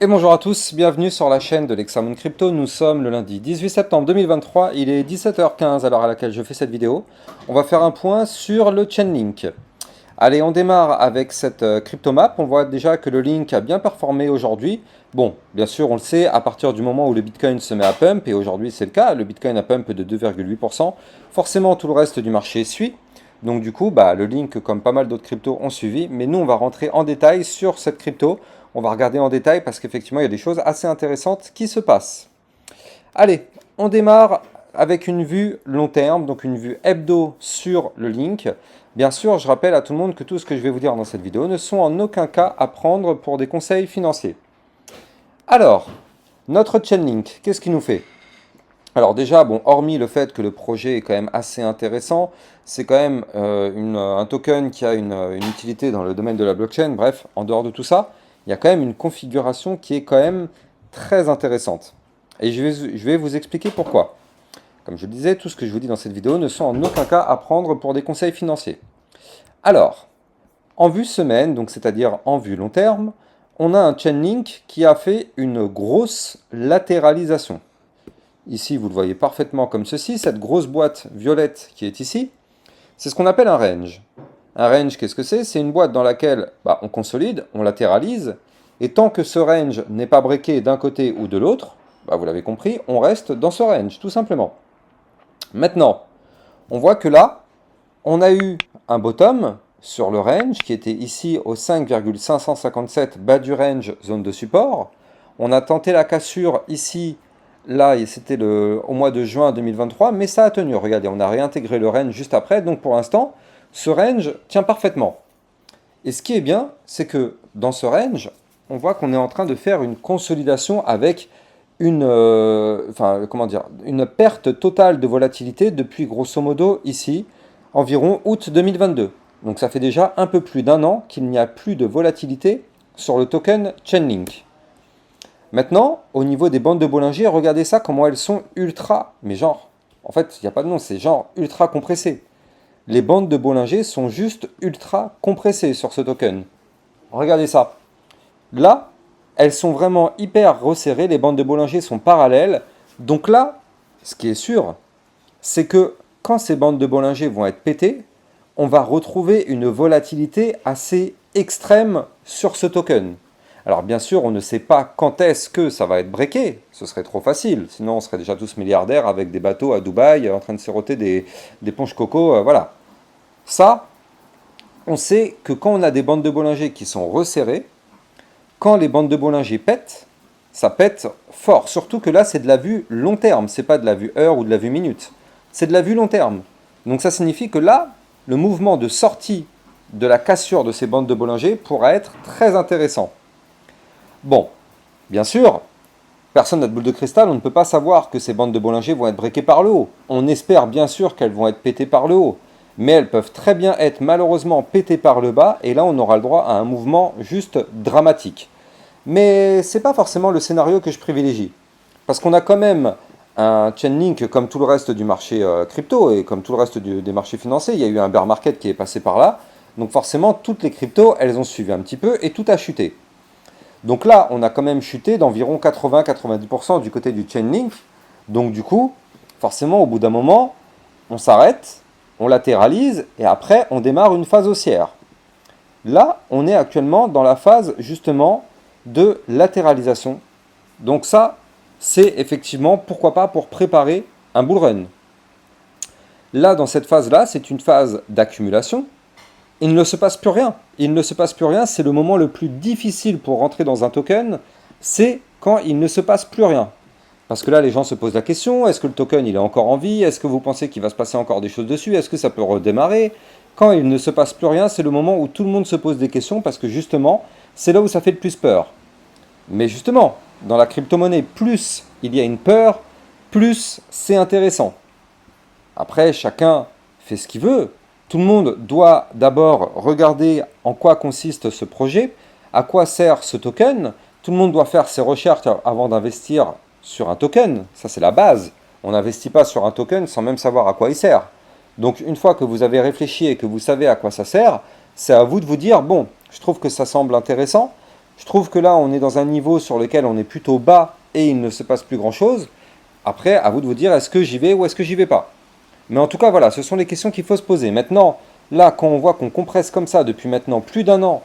Et bonjour à tous, bienvenue sur la chaîne de l'Hexamone Crypto. Nous sommes le lundi 18 septembre 2023, il est 17h15 à l'heure à laquelle je fais cette vidéo. On va faire un point sur le Chainlink. Allez, on démarre avec cette crypto map. On voit déjà que le Link a bien performé aujourd'hui. Bon, bien sûr, on le sait, à partir du moment où le Bitcoin se met à pump, et aujourd'hui c'est le cas, le Bitcoin a pump de 2,8%, forcément tout le reste du marché suit. Donc du coup, le Link, comme pas mal d'autres cryptos, ont suivi. Mais nous, on va rentrer en détail sur cette crypto. On va regarder en détail parce qu'effectivement, il y a des choses assez intéressantes qui se passent. Allez, on démarre avec une vue long terme, donc une vue hebdo sur le Link. Bien sûr, je rappelle à tout le monde que tout ce que je vais vous dire dans cette vidéo ne sont en aucun cas à prendre pour des conseils financiers. Alors, notre Chainlink, qu'est-ce qu'il nous fait? Alors déjà, bon, hormis le fait que le projet est quand même assez intéressant, c'est quand même un token qui a une utilité dans le domaine de la blockchain. Bref, en dehors de tout ça, il y a quand même une configuration qui est quand même très intéressante. Et je vais vous expliquer pourquoi. Comme je le disais, tout ce que je vous dis dans cette vidéo ne sont en aucun cas à prendre pour des conseils financiers. Alors, en vue semaine, donc c'est-à-dire en vue long terme, on a un Chainlink qui a fait une grosse latéralisation. Ici, vous le voyez parfaitement comme ceci, cette grosse boîte violette qui est ici, c'est ce qu'on appelle un range. Un range, qu'est-ce que c'est? C'est une boîte dans laquelle on consolide, on latéralise, et tant que ce range n'est pas breaké d'un côté ou de l'autre, vous l'avez compris, on reste dans ce range, tout simplement. Maintenant, on voit que là, on a eu un bottom sur le range qui était ici au 5,557 bas du range, zone de support. On a tenté la cassure ici, là, c'était au mois de juin 2023, mais ça a tenu. Regardez, on a réintégré le range juste après, donc pour l'instant, ce range tient parfaitement. Et ce qui est bien, c'est que dans ce range, on voit qu'on est en train de faire une consolidation avec une perte totale de volatilité depuis grosso modo ici, environ août 2022. Donc ça fait déjà un peu plus d'un an qu'il n'y a plus de volatilité sur le token Chainlink. Maintenant, au niveau des bandes de Bollinger, regardez ça, comment elles sont ultra, mais genre, en fait, il n'y a pas de nom, c'est genre ultra compressé. Les bandes de Bollinger sont juste ultra compressées sur ce token. Regardez ça. Là, elles sont vraiment hyper resserrées, les bandes de Bollinger sont parallèles. Donc là, ce qui est sûr, c'est que quand ces bandes de Bollinger vont être pétées, on va retrouver une volatilité assez extrême sur ce token. Alors bien sûr, on ne sait pas quand est-ce que ça va être breaké, ce serait trop facile, sinon on serait déjà tous milliardaires avec des bateaux à Dubaï en train de siroter des ponches coco, voilà. Ça, on sait que quand on a des bandes de Bollinger qui sont resserrées, quand les bandes de Bollinger pètent, ça pète fort, surtout que là c'est de la vue long terme, c'est pas de la vue heure ou de la vue minute, c'est de la vue long terme. Donc ça signifie que là, le mouvement de sortie de la cassure de ces bandes de Bollinger pourra être très intéressant. Bon, bien sûr, personne n'a de boule de cristal, on ne peut pas savoir que ces bandes de Bollinger vont être breakées par le haut. On espère bien sûr qu'elles vont être pétées par le haut, mais elles peuvent très bien être malheureusement pétées par le bas, et là on aura le droit à un mouvement juste dramatique. Mais ce n'est pas forcément le scénario que je privilégie, parce qu'on a quand même un Chainlink comme tout le reste du marché crypto, et comme tout le reste des marchés financiers, il y a eu un bear market qui est passé par là, donc forcément toutes les cryptos, elles ont suivi un petit peu, et tout a chuté. Donc là, on a quand même chuté d'environ 80-90% du côté du Chainlink. Donc du coup, forcément, au bout d'un moment, on s'arrête, on latéralise, et après, on démarre une phase haussière. Là, on est actuellement dans la phase, justement, de latéralisation. Donc ça, c'est effectivement, pourquoi pas, pour préparer un bull run. Là, dans cette phase-là, c'est une phase d'accumulation. Il ne se passe plus rien. Il ne se passe plus rien, c'est le moment le plus difficile pour rentrer dans un token, c'est quand il ne se passe plus rien. Parce que là, les gens se posent la question, est-ce que le token il est encore en vie? Est-ce que vous pensez qu'il va se passer encore des choses dessus? Est-ce que ça peut redémarrer? Quand il ne se passe plus rien, c'est le moment où tout le monde se pose des questions, parce que justement, c'est là où ça fait le plus peur. Mais justement, dans la crypto-monnaie, plus il y a une peur, plus c'est intéressant. Après, chacun fait ce qu'il veut. Tout le monde doit d'abord regarder en quoi consiste ce projet, à quoi sert ce token. Tout le monde doit faire ses recherches avant d'investir sur un token. Ça, c'est la base. On n'investit pas sur un token sans même savoir à quoi il sert. Donc, une fois que vous avez réfléchi et que vous savez à quoi ça sert, c'est à vous de vous dire, bon, je trouve que ça semble intéressant. Je trouve que là, on est dans un niveau sur lequel on est plutôt bas et il ne se passe plus grand-chose. Après, à vous de vous dire, est-ce que j'y vais ou est-ce que j'y vais pas? Mais en tout cas, voilà, ce sont les questions qu'il faut se poser. Maintenant, là, quand on voit qu'on compresse comme ça depuis maintenant plus d'un an,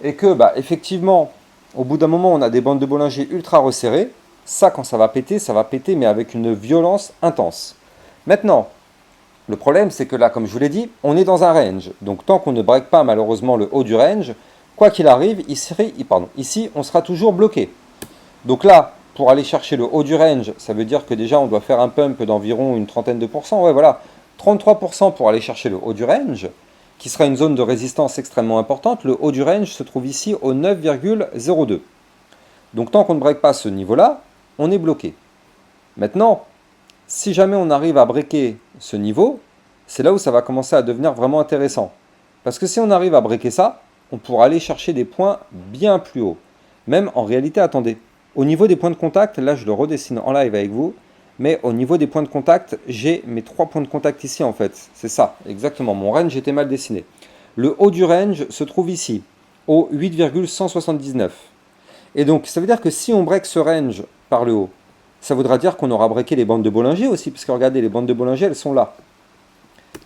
et que, bah, effectivement, au bout d'un moment, on a des bandes de Bollinger ultra resserrées, ça, quand ça va péter, mais avec une violence intense. Maintenant, le problème, c'est que là, comme je vous l'ai dit, on est dans un range. Donc, tant qu'on ne break pas, malheureusement, le haut du range, quoi qu'il arrive, ici, on sera toujours bloqué. Donc là, pour aller chercher le haut du range, ça veut dire que déjà on doit faire un pump d'environ une trentaine de pourcents. Ouais, voilà, 33% pour aller chercher le haut du range, qui sera une zone de résistance extrêmement importante. Le haut du range se trouve ici au 9,02. Donc tant qu'on ne break pas ce niveau-là, on est bloqué. Maintenant, si jamais on arrive à breaker ce niveau, c'est là où ça va commencer à devenir vraiment intéressant. Parce que si on arrive à breaker ça, on pourra aller chercher des points bien plus hauts. Même en réalité, attendez, au niveau des points de contact, là je le redessine en live avec vous, mais au niveau des points de contact, j'ai mes 3 points de contact ici en fait. C'est ça, exactement, mon range était mal dessiné. Le haut du range se trouve ici, au 8,179. Et donc, ça veut dire que si on break ce range par le haut, ça voudra dire qu'on aura breaké les bandes de Bollinger aussi, parce que regardez, les bandes de Bollinger, elles sont là.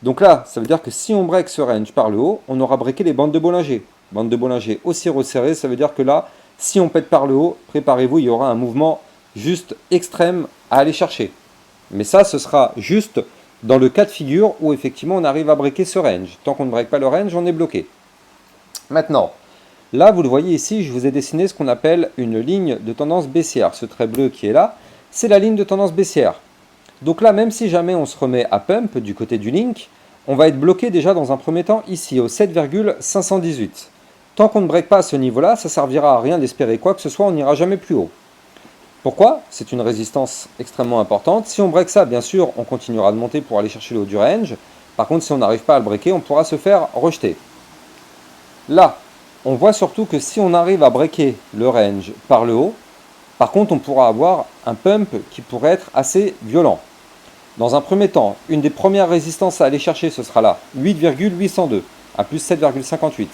Donc là, ça veut dire que si on break ce range par le haut, on aura breaké les bandes de Bollinger. Bandes de Bollinger aussi resserrées, ça veut dire que là, si on pète par le haut, préparez-vous, il y aura un mouvement juste extrême à aller chercher. Mais ça, ce sera juste dans le cas de figure où effectivement on arrive à breaker ce range. Tant qu'on ne break pas le range, on est bloqué. Maintenant, là, vous le voyez ici, je vous ai dessiné ce qu'on appelle une ligne de tendance baissière. Ce trait bleu qui est là, c'est la ligne de tendance baissière. Donc là, même si jamais on se remet à pump du côté du link, on va être bloqué déjà dans un premier temps ici, au 7,518. Tant qu'on ne break pas à ce niveau-là, ça ne servira à rien d'espérer quoi que ce soit, on n'ira jamais plus haut. Pourquoi? C'est une résistance extrêmement importante. Si on break ça, bien sûr, on continuera de monter pour aller chercher le haut du range. Par contre, si on n'arrive pas à le breaker, on pourra se faire rejeter. Là, on voit surtout que si on arrive à breaker le range par le haut, par contre, on pourra avoir un pump qui pourrait être assez violent. Dans un premier temps, une des premières résistances à aller chercher, ce sera là, 8,802 à plus 7,58.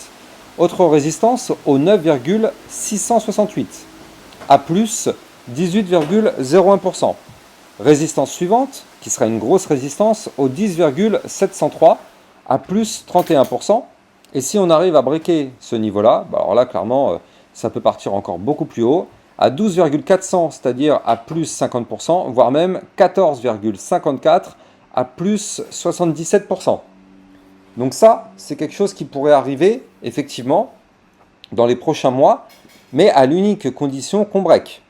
Autre résistance au 9,668 à plus 18,01%. Résistance suivante, qui sera une grosse résistance, au 10,703 à plus 31%. Et si on arrive à breaker ce niveau-là, bah alors là, clairement, ça peut partir encore beaucoup plus haut, à 12,400, c'est-à-dire à plus 50%, voire même 14,54 à plus 77%. Donc ça, c'est quelque chose qui pourrait arriver, effectivement, dans les prochains mois, mais à l'unique condition qu'on break.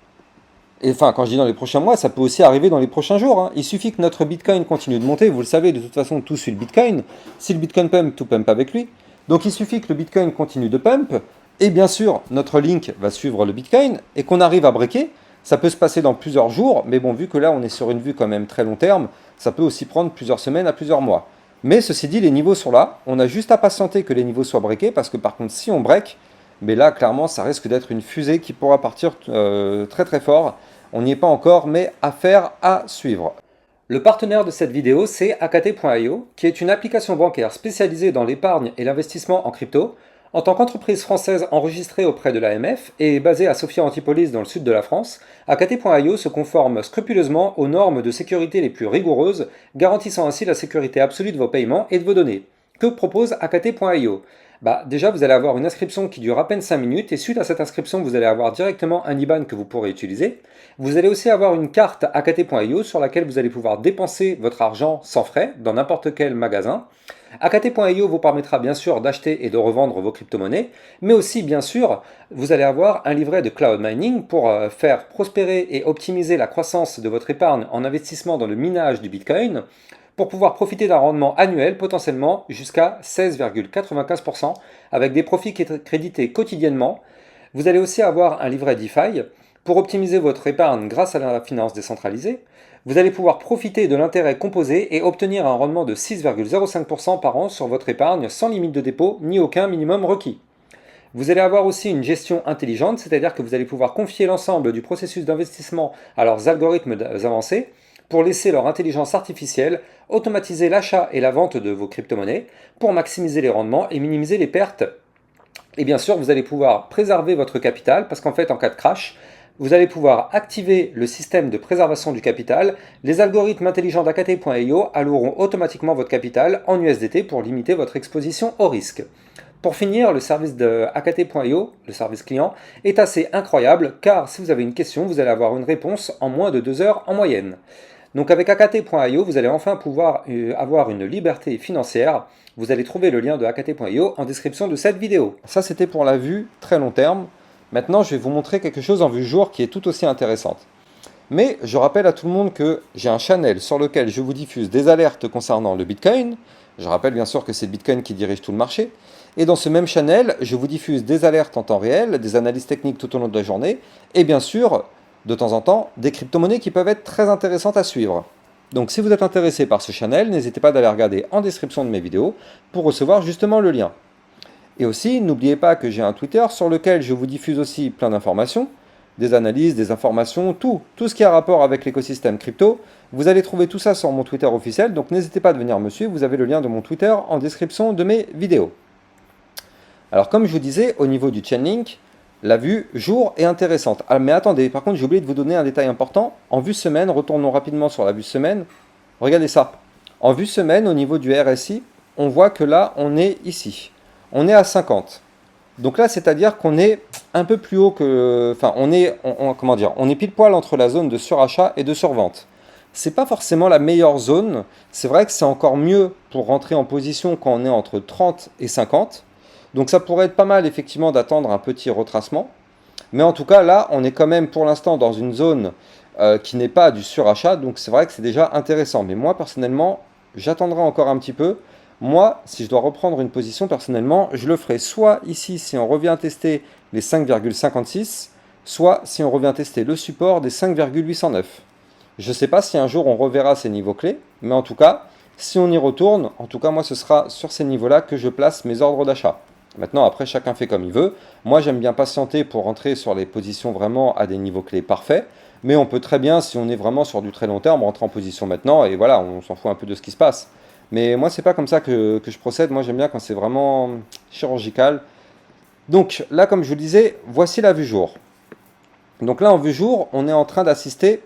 Et enfin, quand je dis dans les prochains mois, ça peut aussi arriver dans les prochains jours. Hein. Il suffit que notre Bitcoin continue de monter. Vous le savez, de toute façon, tout suit le Bitcoin. Si le Bitcoin pump, tout pump avec lui. Donc il suffit que le Bitcoin continue de pump. Et bien sûr, notre link va suivre le Bitcoin. Et qu'on arrive à breaker. Ça peut se passer dans plusieurs jours. Mais bon, vu que là, on est sur une vue quand même très long terme, ça peut aussi prendre plusieurs semaines à plusieurs mois. Mais ceci dit, les niveaux sont là. On a juste à patienter que les niveaux soient breakés. Parce que par contre, si on break, mais là, clairement, ça risque d'être une fusée qui pourra partir très très fort. On n'y est pas encore, mais affaire à suivre. Le partenaire de cette vidéo, c'est Akaté.io, qui est une application bancaire spécialisée dans l'épargne et l'investissement en crypto. En tant qu'entreprise française enregistrée auprès de l'AMF et basée à Sophia Antipolis dans le sud de la France, Akaté.io se conforme scrupuleusement aux normes de sécurité les plus rigoureuses, garantissant ainsi la sécurité absolue de vos paiements et de vos données. Que propose Akaté.io? Déjà, vous allez avoir une inscription qui dure à peine 5 minutes et suite à cette inscription, vous allez avoir directement un IBAN que vous pourrez utiliser. Vous allez aussi avoir une carte Akaté.io sur laquelle vous allez pouvoir dépenser votre argent sans frais dans n'importe quel magasin. Akaté.io vous permettra bien sûr d'acheter et de revendre vos crypto-monnaies, mais aussi bien sûr, vous allez avoir un livret de cloud mining pour faire prospérer et optimiser la croissance de votre épargne en investissement dans le minage du Bitcoin, pour pouvoir profiter d'un rendement annuel potentiellement jusqu'à 16,95% avec des profits crédités quotidiennement. Vous allez aussi avoir un livret DeFi pour optimiser votre épargne grâce à la finance décentralisée. Vous allez pouvoir profiter de l'intérêt composé et obtenir un rendement de 6,05% par an sur votre épargne sans limite de dépôt ni aucun minimum requis. Vous allez avoir aussi une gestion intelligente, c'est-à-dire que vous allez pouvoir confier l'ensemble du processus d'investissement à leurs algorithmes avancés pour laisser leur intelligence artificielle automatiser l'achat et la vente de vos crypto-monnaies pour maximiser les rendements et minimiser les pertes Et bien sûr, vous allez pouvoir préserver votre capital parce qu'en fait, en cas de crash, vous allez pouvoir activer le système de préservation du capital. Les algorithmes intelligents d'AKT.io alloueront automatiquement votre capital en USDT pour limiter votre exposition au risque. Pour finir, le service de AKT.io, le service client, est assez incroyable car si vous avez une question, vous allez avoir une réponse en moins de 2 heures en moyenne. Donc avec AKT.io, vous allez enfin pouvoir avoir une liberté financière. Vous allez trouver le lien de AKT.io en description de cette vidéo. Ça, c'était pour la vue très long terme. Maintenant, je vais vous montrer quelque chose en vue jour qui est tout aussi intéressante. Mais je rappelle à tout le monde que j'ai un channel sur lequel je vous diffuse des alertes concernant le Bitcoin. Je rappelle bien sûr que c'est le Bitcoin qui dirige tout le marché. Et dans ce même channel, je vous diffuse des alertes en temps réel, des analyses techniques tout au long de la journée, et bien sûr, de temps en temps, des crypto-monnaies qui peuvent être très intéressantes à suivre. Donc si vous êtes intéressé par ce channel, n'hésitez pas d'aller regarder en description de mes vidéos pour recevoir justement le lien. Et aussi, n'oubliez pas que j'ai un Twitter sur lequel je vous diffuse aussi plein d'informations, des analyses, des informations, tout ce qui a rapport avec l'écosystème crypto. Vous allez trouver tout ça sur mon Twitter officiel, donc n'hésitez pas à venir me suivre, vous avez le lien de mon Twitter en description de mes vidéos. Alors comme je vous disais, au niveau du Chainlink, la vue jour est intéressante. Ah, mais attendez, par contre j'ai oublié de vous donner un détail important. En vue semaine, retournons rapidement sur la vue semaine. Regardez ça. En vue semaine, au niveau du RSI, on voit que là, on est ici. On est à 50. Donc là, c'est-à-dire qu'on est un peu plus haut que... Enfin, on est pile poil entre la zone de surachat et de survente. C'est pas forcément la meilleure zone. C'est vrai que c'est encore mieux pour rentrer en position quand on est entre 30 et 50. Donc ça pourrait être pas mal effectivement d'attendre un petit retracement. Mais en tout cas, là, on est quand même pour l'instant dans une zone qui n'est pas du surachat. Donc c'est vrai que c'est déjà intéressant. Mais moi, personnellement, j'attendrai encore un petit peu. Moi, si je dois reprendre une position, personnellement, je le ferai soit ici si on revient tester les 5,56, soit si on revient tester le support des 5,809. Je ne sais pas si un jour on reverra ces niveaux clés, mais en tout cas, si on y retourne, en tout cas moi ce sera sur ces niveaux-là que je place mes ordres d'achat. Maintenant, après, chacun fait comme il veut. Moi, j'aime bien patienter pour rentrer sur les positions vraiment à des niveaux clés parfaits. Mais on peut très bien, si on est vraiment sur du très long terme, rentrer en position maintenant et voilà, on s'en fout un peu de ce qui se passe. Mais moi, c'est pas comme ça que je procède. Moi, j'aime bien quand c'est vraiment chirurgical. Donc là, comme je vous le disais, voici la vue jour. Donc là, en vue jour, on est en train d'assister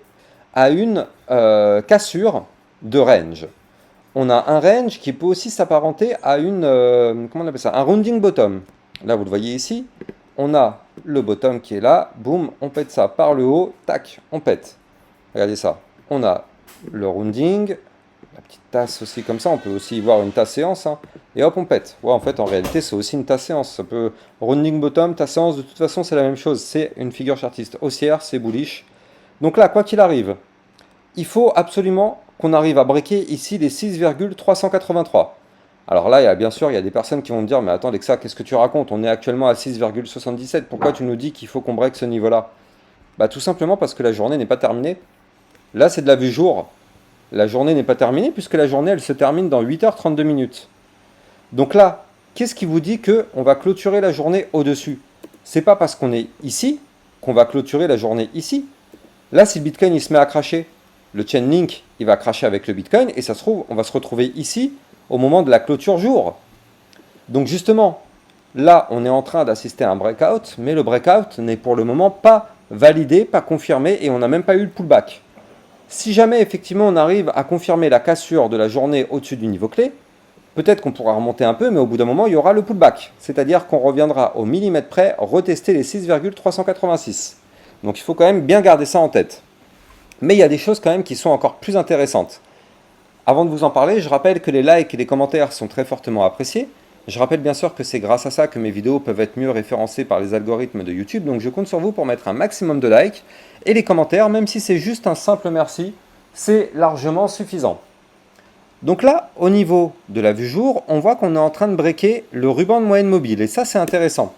à une cassure de range. On a un range qui peut aussi s'apparenter à une, comment on appelle ça, un rounding bottom. Là, vous le voyez ici, on a le bottom qui est là, boum, on pète ça par le haut, tac, on pète. Regardez ça, on a le rounding, la petite tasse aussi comme ça, on peut aussi y voir une tasse séance, hein, et hop, on pète. Ouais, en fait, en réalité, c'est aussi une tasse séance. Ça peut, rounding bottom, tasse séance, de toute façon, c'est la même chose. C'est une figure chartiste haussière, c'est bullish. Donc là, quoi qu'il arrive, il faut absolument qu'on arrive à breaker ici les 6,383. Alors là, bien sûr, il y a des personnes qui vont me dire, mais attends Lexa, qu'est-ce que tu racontes? On est actuellement à 6,77. Pourquoi tu nous dis qu'il faut qu'on break ce niveau-là? Bah tout simplement parce que la journée n'est pas terminée. Là, c'est de la vue jour. La journée n'est pas terminée puisque la journée, elle se termine dans 8h32 minutes. Donc là, qu'est-ce qui vous dit qu'on va clôturer la journée au-dessus? C'est pas parce qu'on est ici qu'on va clôturer la journée ici. Là, si le Bitcoin il se met à cracher, le Chainlink il va cracher avec le Bitcoin et ça se trouve, on va se retrouver ici au moment de la clôture jour. Donc justement, là, on est en train d'assister à un breakout, mais le breakout n'est pour le moment pas validé, pas confirmé et on n'a même pas eu le pullback. Si jamais effectivement on arrive à confirmer la cassure de la journée au-dessus du niveau clé, peut-être qu'on pourra remonter un peu, mais au bout d'un moment, il y aura le pullback. C'est-à-dire qu'on reviendra au millimètre près, retester les 6,386. Donc il faut quand même bien garder ça en tête. Mais il y a des choses quand même qui sont encore plus intéressantes. Avant de vous en parler, je rappelle que les likes et les commentaires sont très fortement appréciés. Je rappelle bien sûr que c'est grâce à ça que mes vidéos peuvent être mieux référencées par les algorithmes de YouTube. Donc je compte sur vous pour mettre un maximum de likes. Et les commentaires, même si c'est juste un simple merci, c'est largement suffisant. Donc là, au niveau de la vue jour, on voit qu'on est en train de breaker le ruban de moyenne mobile. Et ça, c'est intéressant.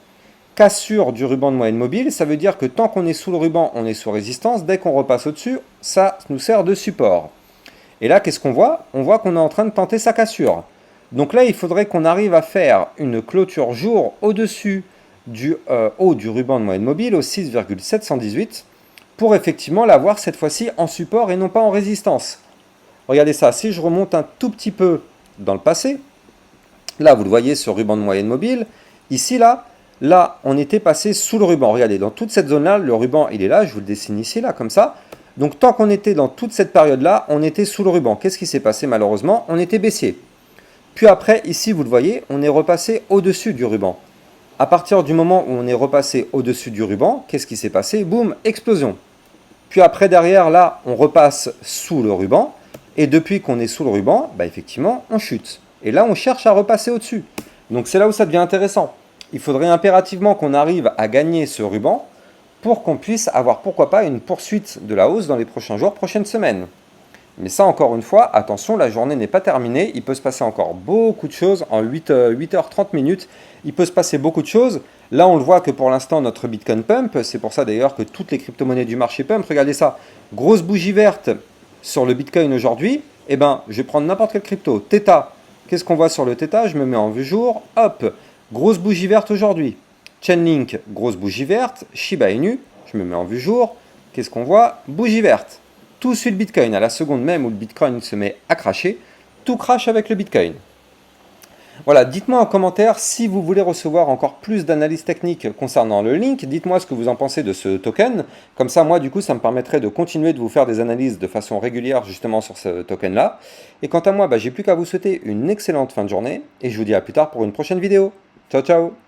Cassure du ruban de moyenne mobile, ça veut dire que tant qu'on est sous le ruban, on est sous résistance. Dès qu'on repasse au-dessus, ça nous sert de support. Et là, qu'est-ce qu'on voit? On voit qu'on est en train de tenter sa cassure. Donc là, il faudrait qu'on arrive à faire une clôture jour au-dessus du haut du ruban de moyenne mobile, au 6,718, pour effectivement l'avoir cette fois-ci en support et non pas en résistance. Regardez ça, si je remonte un tout petit peu dans le passé, là vous le voyez sur ruban de moyenne mobile, ici là, là, on était passé sous le ruban. Regardez, dans toute cette zone-là, le ruban, il est là, je vous le dessine ici, là, comme ça. Donc tant qu'on était dans toute cette période-là, on était sous le ruban. Qu'est-ce qui s'est passé malheureusement? On était baissier. Puis après, ici, vous le voyez, on est repassé au-dessus du ruban. À partir du moment où on est repassé au-dessus du ruban, qu'est-ce qui s'est passé? Boum, explosion. Puis après, derrière, là, on repasse sous le ruban. Et depuis qu'on est sous le ruban, bah, effectivement, on chute. Et là, on cherche à repasser au-dessus. Donc c'est là où ça devient intéressant. Il faudrait impérativement qu'on arrive à gagner ce ruban pour qu'on puisse avoir, pourquoi pas, une poursuite de la hausse dans les prochains jours, prochaines semaines. Mais ça, encore une fois, attention, la journée n'est pas terminée. Il peut se passer encore beaucoup de choses. En 8h30 minutes, il peut se passer beaucoup de choses. Là, on le voit que pour l'instant, notre Bitcoin pump. C'est pour ça d'ailleurs que toutes les crypto-monnaies du marché pump. Regardez ça. Grosse bougie verte sur le Bitcoin aujourd'hui. Eh ben, je vais prendre n'importe quelle crypto. Theta. Qu'est-ce qu'on voit sur le Theta? Je me mets en vue jour. Hop. Grosse bougie verte aujourd'hui. Chainlink, grosse bougie verte. Shiba Inu. Je me mets en vue jour. Qu'est-ce qu'on voit? Bougie verte. Tout suit le Bitcoin. À la seconde même où le Bitcoin se met à cracher, tout crache avec le Bitcoin. Voilà, dites-moi en commentaire si vous voulez recevoir encore plus d'analyses techniques concernant le Link. Dites-moi ce que vous en pensez de ce token. Comme ça, moi, du coup, ça me permettrait de continuer de vous faire des analyses de façon régulière justement sur ce token-là. Et quant à moi, j'ai plus qu'à vous souhaiter une excellente fin de journée. Et je vous dis à plus tard pour une prochaine vidéo. Ciao, ciao!